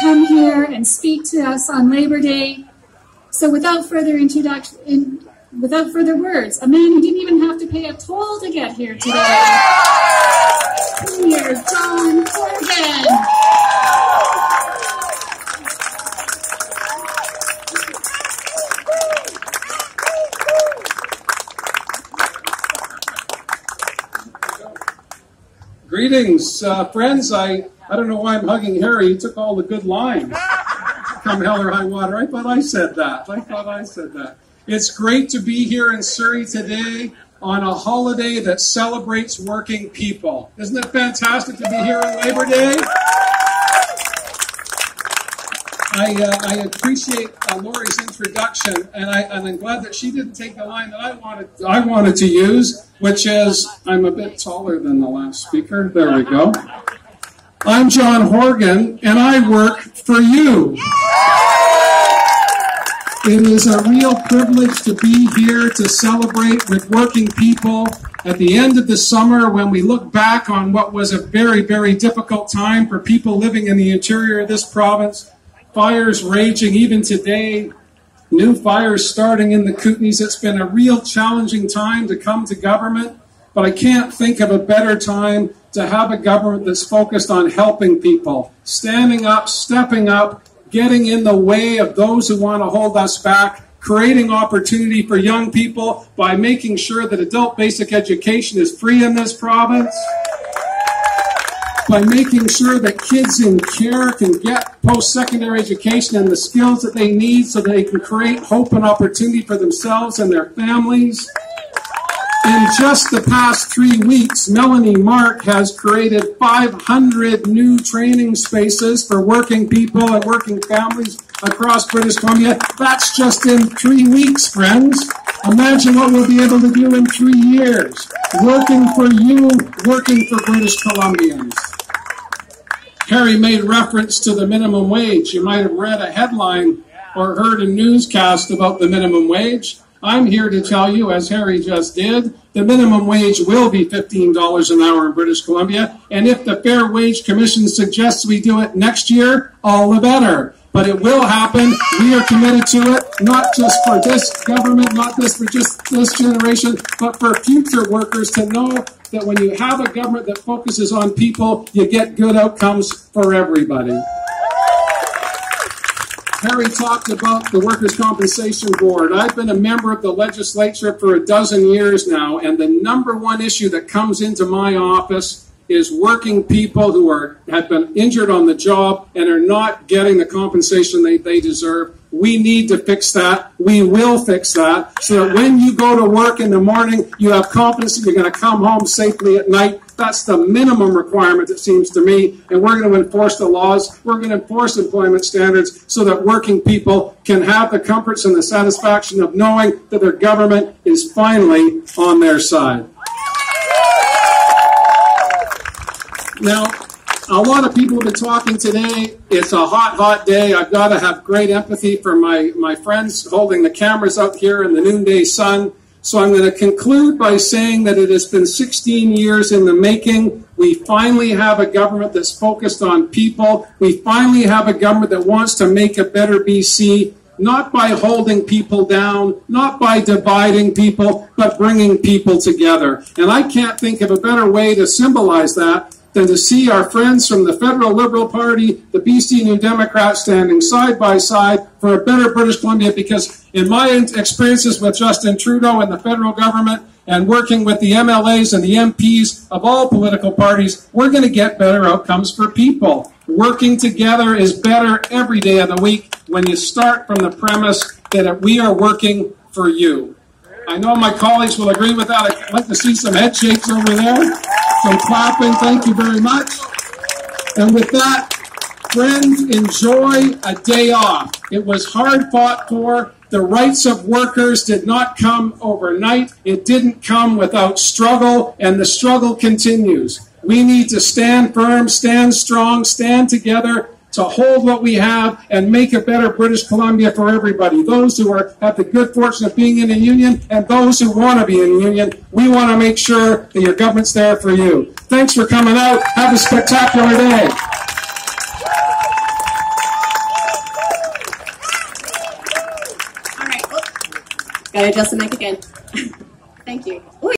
come here and speak to us on Labor Day. So without further words, a man who didn't even have to pay a toll to get here today. Here's John Horgan. Greetings, friends. I don't know why I'm hugging Harry. He took all the good lines. Come hell or high water. I thought I said that. It's great to be here in Surrey today on a holiday that celebrates working people. Isn't it fantastic to be here on Labor Day? I appreciate Lori's introduction, and I'm glad that she didn't take the line that I wanted to use, which is, I'm a bit taller than the last speaker. There we go. I'm John Horgan, and I work for you. It is a real privilege to be here to celebrate with working people at the end of the summer when we look back on what was a very, very difficult time for people living in the interior of this province. Fires raging even today, new fires starting in the Kootenays. It's been a real challenging time to come to government, but I can't think of a better time to have a government that's focused on helping people, standing up, stepping up, getting in the way of those who want to hold us back, creating opportunity for young people by making sure that adult basic education is free in this province, by making sure that kids in care can get post-secondary education and the skills that they need so that they can create hope and opportunity for themselves and their families. In just the past 3 weeks, Melanie Mark has created 500 new training spaces for working people and working families across British Columbia. That's just in 3 weeks, friends. Imagine what we'll be able to do in 3 years. Working for you, working for British Columbians. Harry made reference to the minimum wage. You might have read a headline or heard a newscast about the minimum wage. I'm here to tell you, as Harry just did, the minimum wage will be $15 an hour in British Columbia. And if the Fair Wage Commission suggests we do it next year, all the better. But it will happen. We are committed to it, not just for this government, not just for just this generation, but for future workers to know that when you have a government that focuses on people, you get good outcomes for everybody. Harry talked about the Workers' Compensation Board. I've been a member of the legislature for a dozen years now, and the number one issue that comes into my office is working people who have been injured on the job and are not getting the compensation they deserve. We need to fix that. We will fix that so that when you go to work in the morning, you have confidence that you're going to come home safely at night. That's the minimum requirement, it seems to me. And we're going to enforce the laws. We're going to enforce employment standards so that working people can have the comforts and the satisfaction of knowing that their government is finally on their side. Now, a lot of people have been talking today. It's a hot, hot day. I've got to have great empathy for my friends holding the cameras out here in the noonday sun. So I'm going to conclude by saying that it has been 16 years in the making. We finally have a government that's focused on people. We finally have a government that wants to make a better BC, not by holding people down, not by dividing people, but bringing people together. And I can't think of a better way to symbolize that than to see our friends from the Federal Liberal Party, the BC New Democrats standing side by side for a better British Columbia, because in my experiences with Justin Trudeau and the federal government and working with the MLAs and the MPs of all political parties, we're going to get better outcomes for people. Working together is better every day of the week when you start from the premise that we are working for you. I know my colleagues will agree with that. I'd like to see some head shakes over there. Some clapping. Thank you very much. And with that, friends, enjoy a day off. It was hard fought for. The rights of workers did not come overnight. It didn't come without struggle, and the struggle continues. We need to stand firm, stand strong, stand together to hold what we have and make a better British Columbia for everybody. Those who have the good fortune of being in a union and those who want to be in a union, we want to make sure that your government's there for you. Thanks for coming out. Have a spectacular day. Gotta adjust the mic again. Thank you. Ooh.